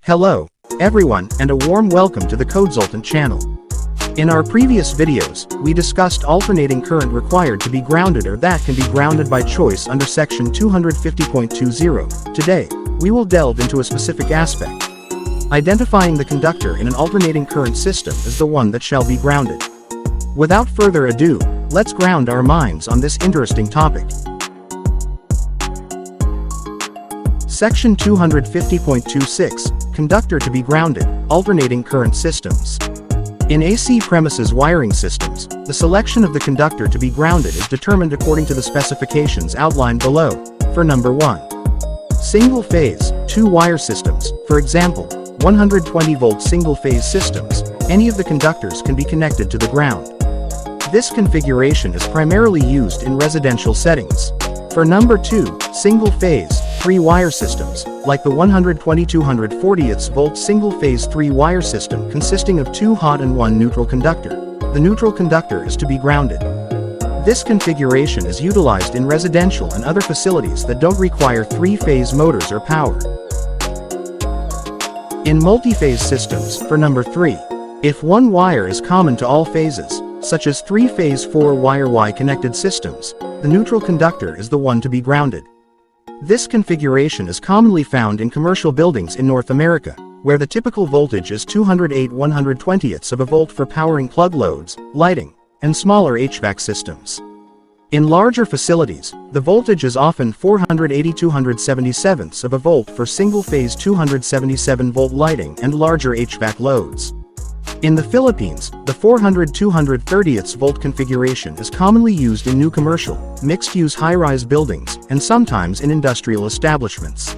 Hello, everyone, and a warm welcome to the Codesultant channel. In our previous videos, we discussed alternating current required to be grounded or that can be grounded by choice under section 250.20. Today, we will delve into a specific aspect. Identifying the conductor in an alternating current system as the one that shall be grounded. Without further ado, let's ground our minds on this interesting topic. Section 250.26, Conductor to be grounded, alternating current systems. In AC premises wiring systems, the selection of the conductor to be grounded is determined according to the specifications outlined below. For number 1. Single-phase, 2-wire systems, for example, 120-volt single-phase systems, any of the conductors can be connected to the ground. This configuration is primarily used in residential settings. For number 2, single-phase, 3-wire systems, like the 120-240 volt single-phase 3-wire system consisting of 2 hot and 1 neutral conductor. The neutral conductor is to be grounded. This configuration is utilized in residential and other facilities that don't require 3-phase motors or power. In multi-phase systems, for number 3, if one wire is common to all phases, such as 3-phase 4-wire Y-connected systems, the neutral conductor is the one to be grounded. This configuration is commonly found in commercial buildings in North America, where the typical voltage is 208/120 volt for powering plug loads, lighting, and smaller HVAC systems. In larger facilities, the voltage is often 480/277 volt for single-phase 277-volt lighting and larger HVAC loads. In the Philippines, the 400/230 volt configuration is commonly used in new commercial, mixed-use high-rise buildings, and sometimes in industrial establishments.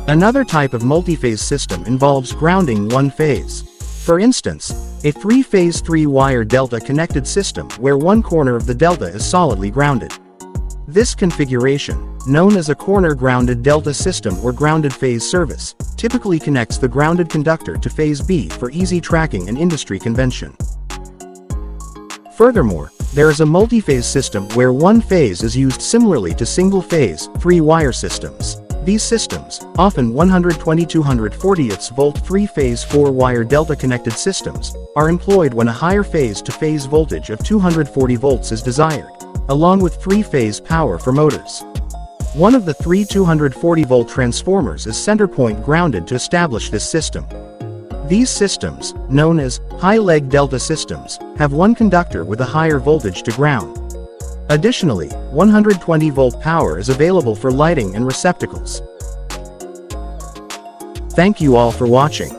Another type of multi-phase system involves grounding one phase. For instance, a 3-phase 3-wire delta-connected system where one corner of the delta is solidly grounded. This configuration, known as a corner-grounded delta system or grounded phase service, typically connects the grounded conductor to phase B for easy tracking and industry convention. Furthermore, there is a multi-phase system where one phase is used similarly to single-phase, 3-wire systems. These systems, often 120/240 volt 3-phase 4-wire delta-connected systems, are employed when a higher phase-to-phase voltage of 240 volts is desired, along with 3-phase power for motors. One of the 3 240-volt transformers is center point grounded to establish this system. These systems, known as high-leg delta systems, have one conductor with a higher voltage to ground. Additionally, 120-volt power is available for lighting and receptacles. Thank you all for watching.